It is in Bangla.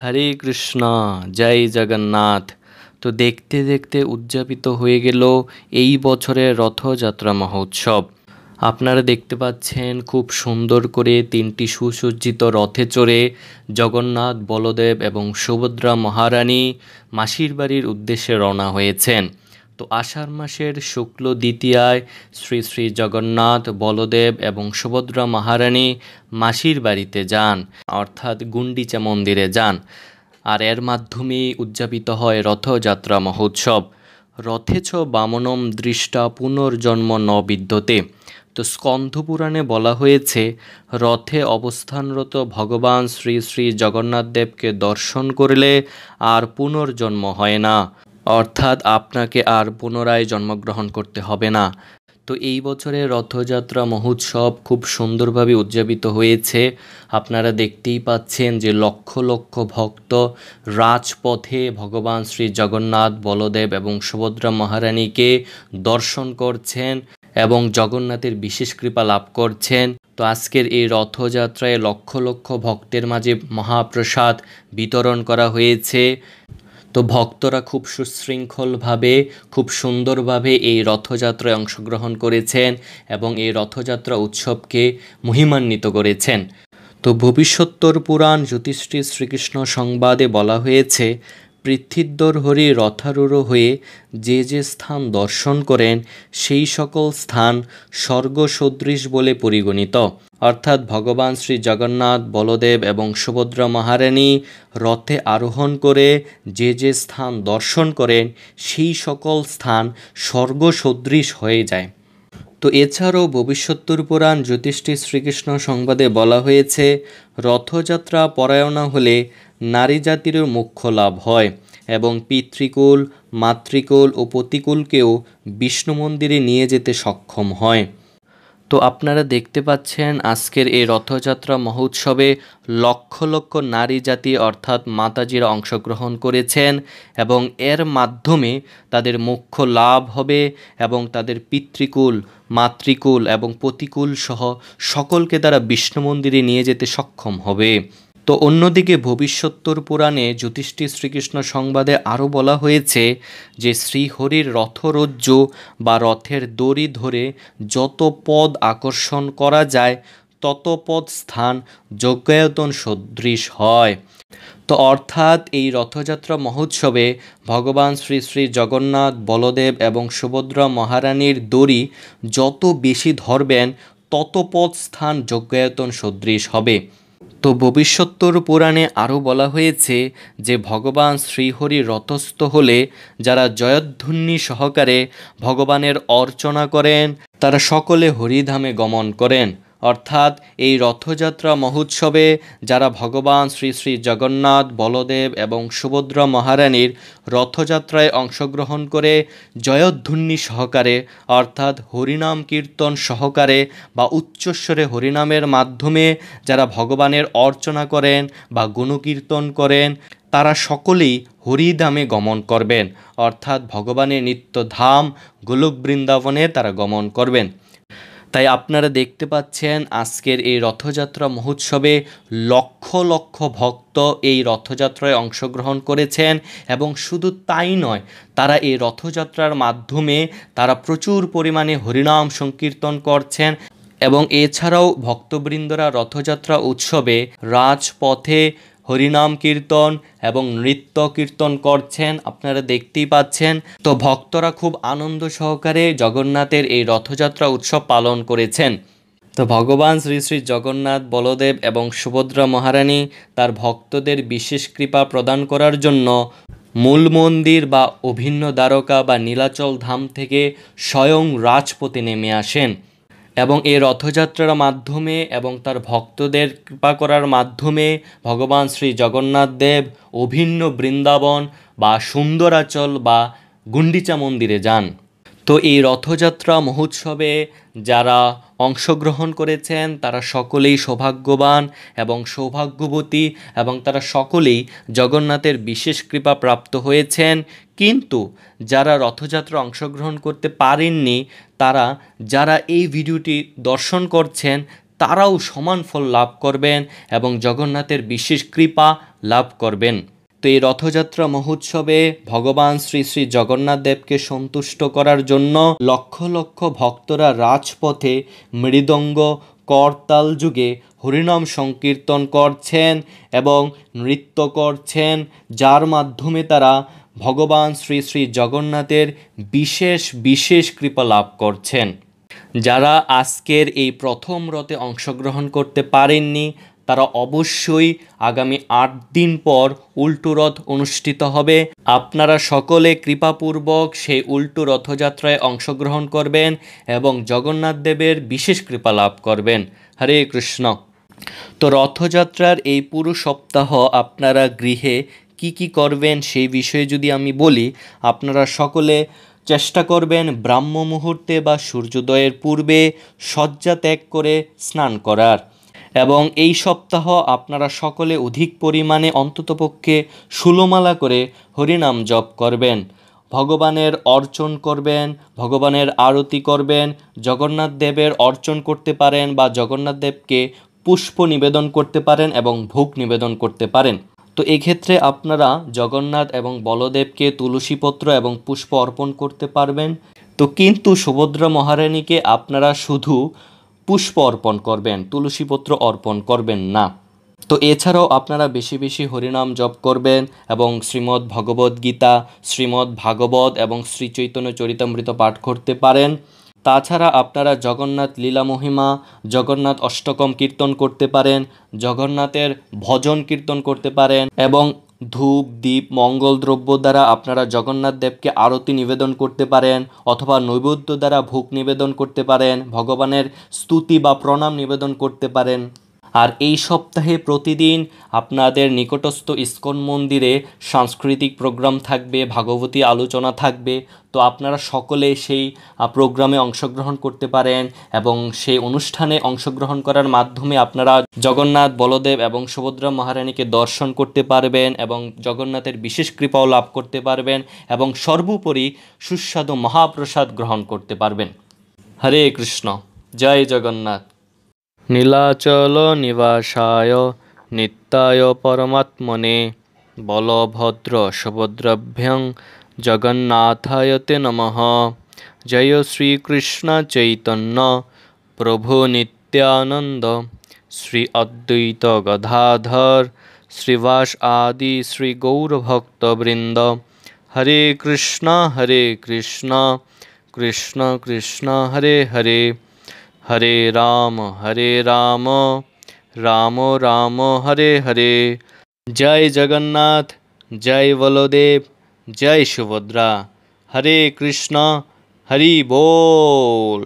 হরে কৃষ্ণ, জয় জগন্নাথ। তো দেখতে দেখতে উদযাপিত হয়ে গেল এই বছরের রথযাত্রা মহোৎসব। আপনারা দেখতে পাচ্ছেন খুব সুন্দর করে তিনটি সুসজ্জিত রথে চড়ে জগন্নাথ, বলদেব এবং সুভদ্রা মহারানী মাসির বাড়ির উদ্দেশ্যে রওনা হয়েছেন। তো আষাঢ় মাসের শুক্ল দ্বিতীয়ায় শ্রী শ্রী জগন্নাথ, বলদেব এবং সুভদ্রা মহারানী মাসির বাড়িতে যান, অর্থাৎ গুন্ডিচা মন্দিরে যান। আর এর মাধ্যমেই উদযাপিত হয় রথযাত্রা মহোৎসব। রথেছ বামনম দৃষ্টা পুনর্জন্ম ন বিদ্যতে। তো স্কন্ধ পুরাণে বলা হয়েছে, রথে অবস্থানরত ভগবান শ্রী শ্রী জগন্নাথ দেবকে দর্শন করলে আর পুনর্জন্ম হয় না, অর্থাৎ আপনাকে আর পুনরায় জন্মগ্রহণ করতে হবে না। তো এই বছরের রথযাত্রা মহোৎসব খুব সুন্দরভাবে উদযাপিত হয়েছে। আপনারা দেখতেই পাচ্ছেন যে লক্ষ লক্ষ ভক্ত রাজপথে ভগবান শ্রী জগন্নাথ, বলদেব এবং সুভদ্রা মহারানীকে দর্শন করছেন এবং জগন্নাথের বিশেষ কৃপা লাভ করছেন। তো আজকের এই রথযাত্রায় লক্ষ লক্ষ ভক্তের মাঝে মহাপ্রসাদ বিতরণ করা হয়েছে। তো ভক্তরা খুব সুশৃঙ্খলভাবে, খুব সুন্দরভাবে এই রথযাত্রায় অংশগ্রহণ করেছেন এবং এই রথযাত্রা উৎসবকে মহিমান্বিত করেছেন। তো ভবিষ্যত্তর পুরাণ জ্যোতিষ্ঠী শ্রীকৃষ্ণ সংবাদে বলা হয়েছে, পৃথিদ্বর হরি রথারূঢ় হয়ে যে যে স্থান দর্শন করেন সেই সকল স্থান স্বর্গ সদৃশ বলে পরিগণিত। অর্থাৎ ভগবান শ্রী জগন্নাথ, বলদেব এবং সুভদ্রা মহারানী রথে আরোহণ করে যে যে স্থান দর্শন করেন সেই সকল স্থান স্বর্গ সদৃশ হয়ে যায়। তো এছাড়াও ভবিষ্যত্তর পুরাণ জ্যোতিষ্ঠী শ্রীকৃষ্ণ সংবাদে বলা হয়েছে, রথযাত্রা পরায়ণা হলে নারী জাতিরও মোক্ষ লাভ হয় এবং পিতৃকুল, মাতৃকুল ও পতিকুলকেও বিষ্ণু মন্দিরে নিয়ে যেতে সক্ষম হয়। তো আপনারা দেখতে পাচ্ছেন আজকের এই রথযাত্রা মহোৎসবে লক্ষ লক্ষ নারী জাতি অর্থাৎ মাতাজিরা অংশগ্রহণ করেছেন এবং এর মাধ্যমে তাদের মোক্ষ লাভ হবে এবং তাদের পিতৃকুল, মাতৃকুল এবং পতিকুল সহ সকলকে তারা বিষ্ণু মন্দিরে নিয়ে যেতে সক্ষম হবে। তো অন্যদিকে ভবিষ্যত্তর পুরাণে জ্যোতিষ্ঠী শ্রীকৃষ্ণ সংবাদে আরও বলা হয়েছে যে শ্রীহরির রথরজ্জু বা রথের দড়ি ধরে যত পদ আকর্ষণ করা যায় তত পদ স্থান যজ্ঞায়তন সদৃশ হয়। তো অর্থাৎ এই রথযাত্রা মহোৎসবে ভগবান শ্রী শ্রী জগন্নাথ, বলদেব এবং সুভদ্রা মহারানীর দড়ি যত বেশি ধরবেন তত পদ স্থান যজ্ঞায়তন সদৃশ হবে। তো ভবিষ্যত্তর পুরাণে আরও বলা হয়েছে যে ভগবান শ্রীহরি রথস্থ হলে যারা জয়ধ্বনি সহকারে ভগবানের অর্চনা করেন তারা সকলে হরিধামে গমন করেন। অর্থাৎ এই রথযাত্রা মহোৎসবে যারা ভগবান শ্রী শ্রী জগন্নাথ, বলদেব এবং সুভদ্রা মহারানীর রথযাত্রায় অংশগ্রহণ করে জয়ধ্বনি সহকারে অর্থাৎ হরিনাম কীর্তন সহকারে বা উচ্চস্বরে হরিনামের মাধ্যমে যারা ভগবানের অর্চনা করেন বা গুণকীর্তন করেন তারা সকলেই হরিধামে গমন করবেন, অর্থাৎ ভগবানের নিত্যধাম গোলক বৃন্দাবনে তারা গমন করবেন। তাই আপনারা দেখতে পাচ্ছেন আজকের এই রথযাত্রা মহোৎসবে লক্ষ লক্ষ ভক্ত এই রথযাত্রায় অংশগ্রহণ করেছেন এবং শুধু তাই নয়, তারা এই রথযাত্রার মাধ্যমে তারা প্রচুর পরিমাণে হরিনাম সংকীর্তন করছেন এবং এছাড়াও ভক্তবৃন্দরা রথযাত্রা উৎসবে রাজপথে হরিনাম কীর্তন এবং নৃত্য কীর্তন করছেন, আপনারা দেখতেই পাচ্ছেন। তো ভক্তরা খুব আনন্দ সহকারে জগন্নাথের এই রথযাত্রা উৎসব পালন করেছেন। তো ভগবান শ্রী শ্রী জগন্নাথ, বলদেব এবং সুভদ্রা মহারানী তার ভক্তদের বিশেষ কৃপা প্রদান করার জন্য মূল মন্দির বা অভিন্ন দ্বারকা বা নীলাচল ধাম থেকে স্বয়ং রাজপথে নেমে আসেন এবং এই রথযাত্রার মাধ্যমে এবং তার ভক্তদের কৃপা করার মাধ্যমে ভগবান শ্রী জগন্নাথ দেব অভিন্ন বৃন্দাবন বা সুন্দরাচল বা গুন্ডিচা মন্দিরে যান। তো এই রথযাত্রা মহোৎসবে যারা অংশগ্রহণ করেছেন তারা সকলেই সৌভাগ্যবান এবং সৌভাগ্যবতী এবং তারা সকলেই জগন্নাথের বিশেষ কৃপা প্রাপ্ত হয়েছেন। কিন্তু যারা রথযাত্রা অংশগ্রহণ করতে পারেননি তারা যারা এই ভিডিওটি দর্শন করছেন তারাও সমান ফল লাভ করবেন এবং জগন্নাথের বিশেষ কৃপা লাভ করবেন। তো এই রথযাত্রা মহোৎসবে ভগবান শ্রী শ্রী জগন্নাথ দেবকে সন্তুষ্ট করার জন্য লক্ষ লক্ষ ভক্তরা রাজপথে মৃদঙ্গ করতাল যুগে হরিনাম সংকীর্তন করছেন এবং নৃত্য করছেন, যার মাধ্যমে তারা ভগবান শ্রী শ্রী জগন্নাথের বিশেষ বিশেষ কৃপা লাভ করছেন। যারা আজকের এই প্রথম রথে অংশগ্রহণ করতে পারেননি তারা অবশ্যই আগামী ৮ দিন পর উল্টো রথ অনুষ্ঠিত হবে। আপনারা সকলে কৃপাপূর্বক সেই উল্টো রথযাত্রায় অংশগ্রহণ করবেন এবং জগন্নাথ দেবের বিশেষ কৃপা লাভ করবেন। হরে কৃষ্ণ। তো রথযাত্রার এই পুরো সপ্তাহ আপনারা গৃহে কি করবেন সেই বিষয়ে যদি আমি বলি, আপনারা সকলে চেষ্টা করবেন ব্রাহ্ম মুহূর্তে বা সূর্যোদয়ের পূর্বে শয্যা ত্যাগ করে স্নান করার, এবং এই সপ্তাহ আপনারা সকলে অধিক পরিমাণে অন্ততপক্ষে 16 মালা করে হরিনাম জপ করবেন, ভগবানের অর্চন করবেন, ভগবানের আরতি করবেন, জগন্নাথ দেবের অর্চন করতে পারেন বা জগন্নাথ দেবকে পুষ্প নিবেদন করতে পারেন এবং ভোগ নিবেদন করতে পারেন। তো এক্ষেত্রে আপনারা জগন্নাথ এবং বলদেবকে তুলসীপত্র এবং পুষ্প অর্পণ করতে পারবেন। তো কিন্তু সুভদ্রা মহারানীকে আপনারা শুধু পুষ্প অর্পণ করবেন, তুলসীপত্র অর্পণ করবেন না। তো এছাড়াও আপনারা বেশি বেশি হরিনাম জপ করবেন এবং শ্রীমদ্ ভগবদ্ গীতা, শ্রীমদ্ ভাগবত এবং শ্রী চৈতন্য চরিতামৃত পাঠ করতে পারেন। তাছাড়া আপনারা জগন্নাথ লীলা মহিমা, জগন্নাথ অষ্টকম কীর্তন করতে পারেন, জগন্নাথের ভজন কীর্তন করতে পারেন এবং ধূপ দীপ মঙ্গল দ্রব্য দ্বারা আপনারা জগন্নাথ দেবকে আরতি নিবেদন করতে পারেন অথবা নৈবেদ্য দ্বারা ভোগ নিবেদন করতে পারেন, ভগবানের স্তুতি বা প্রণাম নিবেদন করতে পারেন। আর এই সপ্তাহে প্রতিদিন আপনাদের নিকটস্থ ইস্কন মন্দিরে সাংস্কৃতিক প্রোগ্রাম থাকবে, ভাগবতী আলোচনা থাকবে। তো আপনারা সকলে সেই প্রোগ্রামে অংশগ্রহণ করতে পারেন এবং সেই অনুষ্ঠানে অংশগ্রহণ করার মাধ্যমে আপনারা জগন্নাথ, বলদেব এবং সুভদ্রা মহারানীকে দর্শন করতে পারবেন এবং জগন্নাথের বিশেষ কৃপাও লাভ করতে পারবেন এবং সর্বোপরি সুস্বাদু মহাপ্রসাদ গ্রহণ করতে পারবেন। হরে কৃষ্ণ। জয় জগন্নাথ। নীলাচল নিবাসায় নিত্যায় পরমাত্মনে বলভদ্র সুভদ্রাভ্যাং জগন্নাথায় তে নমঃ। জয় শ্রীকৃষ্ণ চৈতন্য প্রভু নিত্যানন্দ শ্রী অদ্বৈত গদাধর শ্রীবাস আদি শ্রী গৌরভক্তবৃন্দ। হরে কৃষ্ণ কৃষ্ণ কৃষ্ণ হরে হরে, হরে রাম রাম রাম হরে হরে। জয় জগন্নাথ, জয় বলদেব, জয় সুভদ্রা। হরে কৃষ্ণ, হরি बोल।